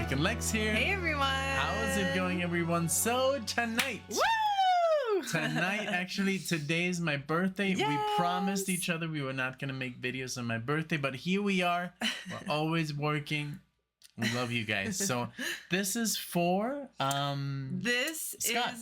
NicknLex here. Hey everyone! How's it going, everyone? So tonight, actually, today is my birthday. Yes! We promised each other we were not gonna make videos on my birthday, but here we are. We're always working. We love you guys. So this is for Scott.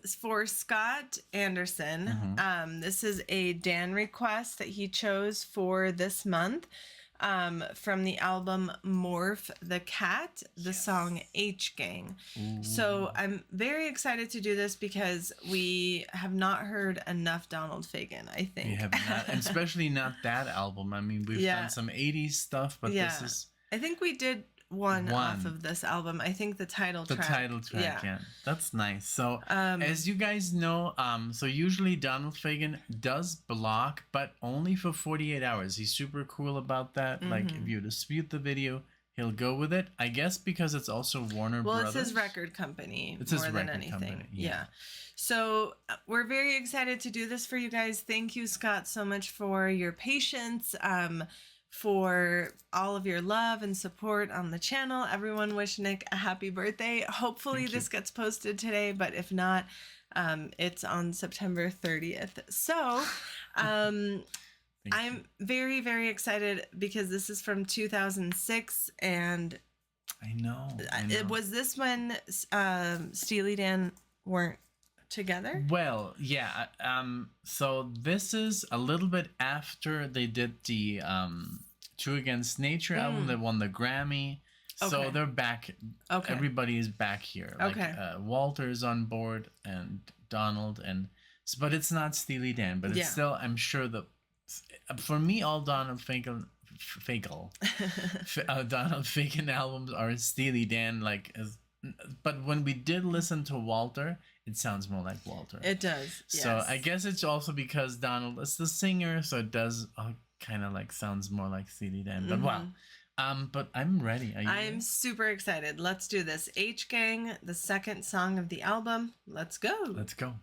Is for Scott Anderson. This is a Dan request that he chose for this month. From the album Morph the Cat, the song H Gang. Ooh. So I'm very excited to do this because we have not heard enough Donald Fagen, I think. We have not, and especially not that album. I mean, we've done some 80s stuff, but this is... I think we did one off of this album. I think the title track. The title track, yeah. That's nice. So, as you guys know, so usually Donald Fagen does block, but only for 48 hours. He's super cool about that. Like, if you dispute the video, he'll go with it. I guess because it's also Warner Brothers. Well, it's his record company more than anything. Company, yeah. So, we're very excited to do this for you guys. Thank you, Scott, so much for your patience. For all of your love and support on the channel. Everyone wish Nick a happy birthday. Hopefully this gets posted today, but if not, it's on September 30th. So I'm very, very excited because this is from 2006 and I know. It was this when Steely Dan weren't together? Well, yeah. So this is a little bit after they did the True Against Nature album that won the Grammy. So they're back. Okay. Everybody is back here. Like, Walter's on board and Donald but it's not Steely Dan, but it's still, I'm sure for me, all Donald Fagen albums are Steely Dan, but when we did listen to Walter, it sounds more like Walter. It does. Yes. So I guess it's also because Donald is the singer, so it does kind of sounds more like Steely Dan. But wow. But I'm ready. I'm super excited. Let's do this. H Gang, the second song of the album. Let's go. Let's go.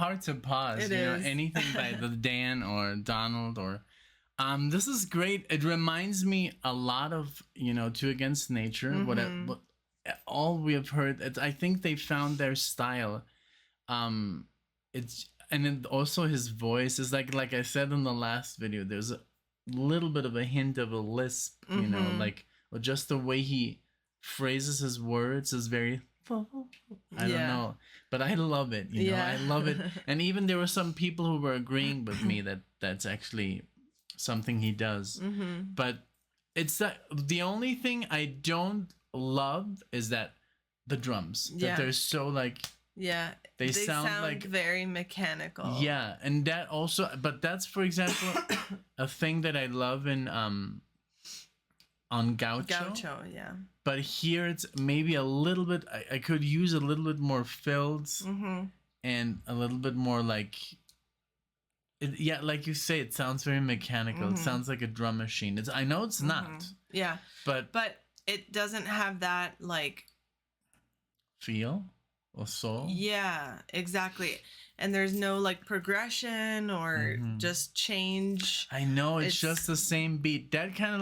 hard to pause. It is. Anything by the Dan or Donald or this is great. It reminds me a lot of Two Against Nature. Mm-hmm. What all we have heard. I think they found their style. It's and then also his voice is like I said in the last video. There's a little bit of a hint of a lisp, or just the way he phrases his words is very. I don't know, but I love it. I love it. And even there were some people who were agreeing with me that that's actually something he does. Mm-hmm. But it's the only thing I don't love is that the drums. That they're so they sound like very mechanical. Yeah, and that also, but that's for example a thing that I love in on Gaucho. Gaucho, yeah. But here it's maybe a little bit. I could use a little bit more fills and a little bit more like you say, it sounds very mechanical. It sounds like a drum machine. I know it's not. Yeah, but it doesn't have that feel or soul. Yeah, exactly. And there's no progression or just change. I know it's just the same beat. That kind of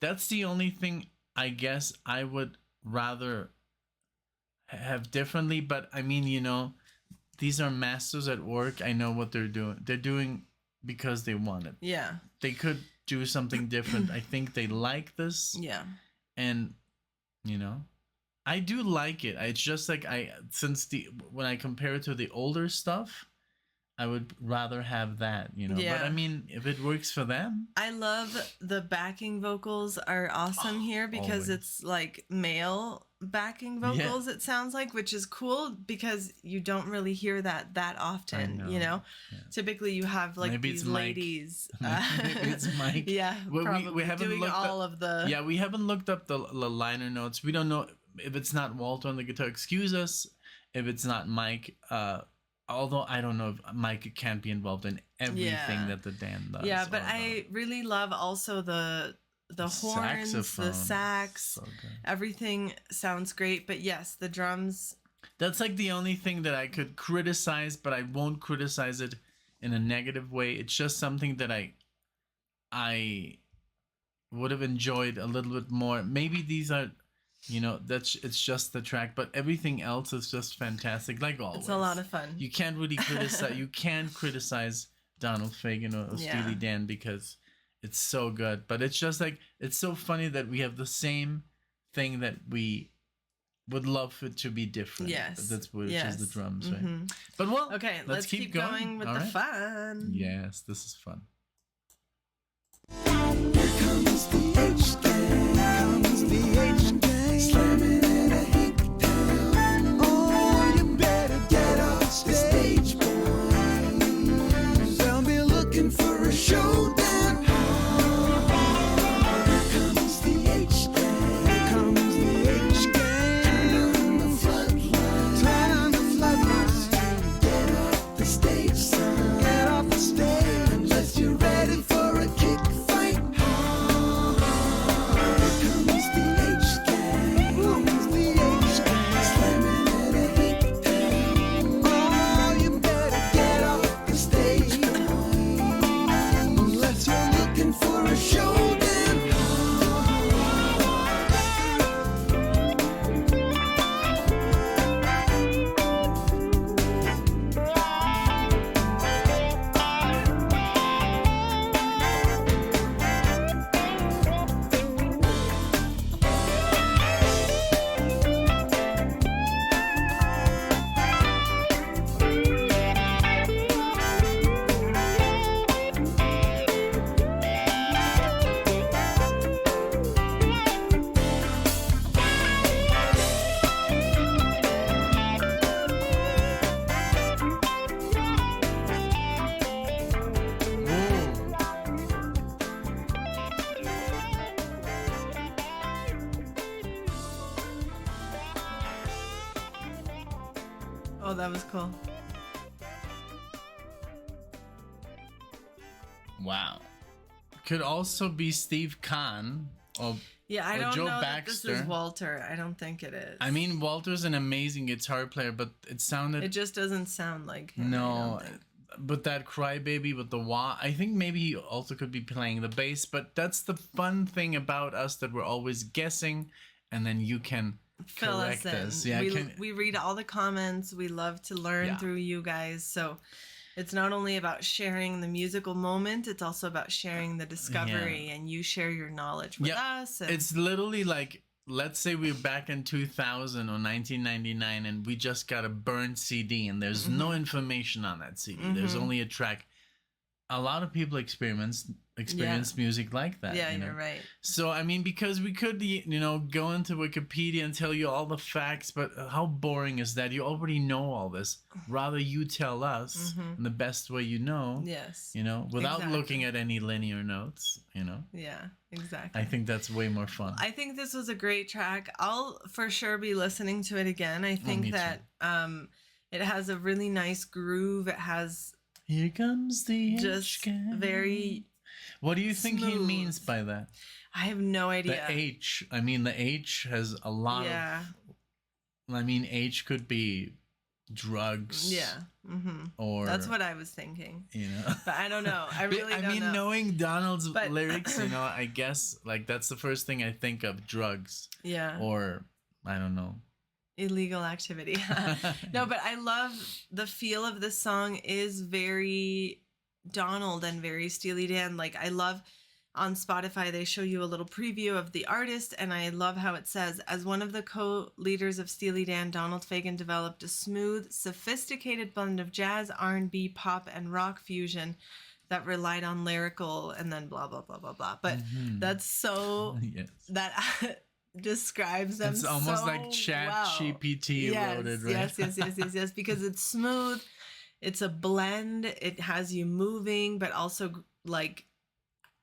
that's the only thing I guess I would rather have differently. But I mean, these are masters at work. I know what they're doing. They're doing because they want it. Yeah. They could do something different. I think they like this. Yeah. And, I do like it. It's just when I compare it to the older stuff, I would rather have that, But I mean, if it works for them. I love the backing vocals are awesome here because it's male backing vocals, it sounds like, which is cool because you don't really hear that often, Yeah. Typically you have maybe these ladies. Maybe it's Mike. Yeah, probably we haven't doing all of the... Yeah, we haven't looked up the liner notes. We don't know if it's not Walter on the guitar. Excuse us if it's not Mike. Although I don't know if Mike can't be involved in everything that the Dan does. Yeah, but I really love also the horns, the sax, so everything sounds great. But yes, the drums. That's the only thing that I could criticize, but I won't criticize it in a negative way. It's just something that I would have enjoyed a little bit more. Maybe these are. It's just the track, but everything else is just fantastic. Like always, it's a lot of fun. You can't really criticize. You can't criticize Donald Fagen or Steely Dan because it's so good. But it's just it's so funny that we have the same thing that we would love it to be different. Yes, which is the drums, right? But okay, let's keep going with the fun. Yes, this is fun. Here comes the H gang. Comes the H gang. Slamming in a hick down. Oh, you better get off stage, boys. They'll be looking for a showdown. Here comes the H gang. Here comes the H gang. Turn on the floodlights. Turn on the floodlights. Get off the stage, son. Get off the stage. Unless you're ready for a kick fight. Oh, that was cool. Wow. Could also be Steve Kahn or Yeah, I don't Joe know Baxter. that this is Walter. I don't think it is. I mean, Walter's an amazing guitar player, but it sounded... It just doesn't sound like him. No, but that Crybaby with the wah, I think maybe he also could be playing the bass, but that's the fun thing about us, that we're always guessing, and then you can fill correct us in. Yeah, we read all the comments. We love to learn through you guys. So it's not only about sharing the musical moment, it's also about sharing the discovery, and you share your knowledge with us. And it's literally like, let's say we're back in 2000 or 1999 and we just got a burned CD and there's no information on that CD. There's only a track. A lot of people experience music like that. Yeah, you know? you're right. So, I mean, because we could, go into Wikipedia and tell you all the facts, but how boring is that? You already know all this. Rather you tell us in the best way you know. Yes. Without looking at any linear notes, Yeah, exactly. I think that's way more fun. I think this was a great track. I'll for sure be listening to it again. I think that it has a really nice groove. It has... Here comes the just H-gang. very... What do you think he smooth. means by that? I have no idea. The H. I mean, the H has a lot of... I mean, H could be drugs. Yeah. Or... That's what I was thinking. But I don't know. I really don't know. I mean, knowing Donald's lyrics, I guess, like, that's the first thing I think of, drugs. Yeah. Or, I don't know. Illegal activity. No, but I love the feel of this song is very Donald and very Steely Dan. Like, I love on Spotify, they show you a little preview of the artist, and I love how it says, as one of the co-leaders of Steely Dan, Donald Fagen developed a smooth, sophisticated blend of jazz, R&B, pop, and rock fusion that relied on lyrical, and then blah, blah, blah, blah, blah. But that's so... That... describes them. It's almost so like Chat well. GPT wrote it, right? Yes, because it's smooth. It's a blend. It has you moving, but also like,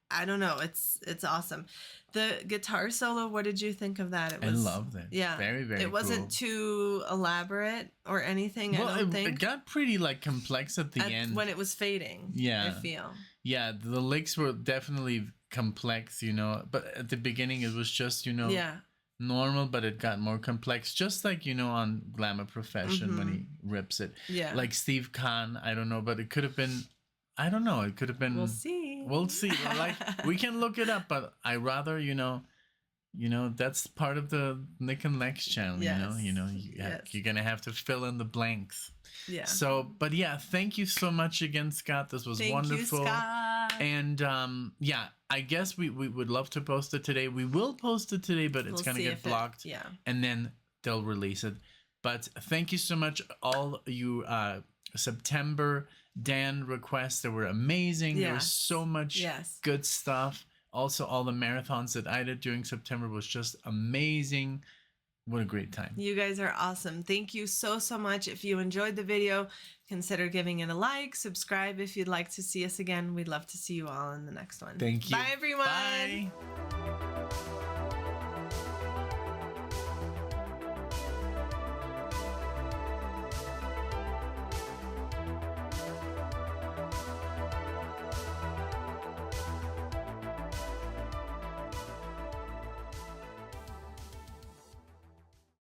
I don't know. It's awesome. The guitar solo. What did you think of that? I loved it. Yeah, very, very. It wasn't too elaborate or anything. Well, I don't think it got pretty like complex at the end when it was fading. Yeah, I feel. Yeah, the licks were definitely complex, but at the beginning it was just, normal, but it got more complex, just like, on Glamour Profession when he rips it. Yeah. Like Steve Kahn, I don't know, but it could have been, I don't know, it could have been. We'll see. Like, we can look it up, but I rather, that's part of the NicknLex channel, yes. You're going to have to fill in the blanks. Yeah. So, but yeah, thank you so much again, Scott. This was wonderful. Thank you, Scott. And I guess we would love to post it today. We will post it today, but it's going to get blocked. And then they'll release it. But thank you so much, all you September Dan requests. They were amazing. There was so much good stuff. Also, all the marathons that I did during September was just amazing. What a great time. You guys are awesome. Thank you so much. If you enjoyed the video, consider giving it a like, subscribe if you'd like to see us again. We'd love to see you all in the next one. Thank you. Bye, everyone. Bye.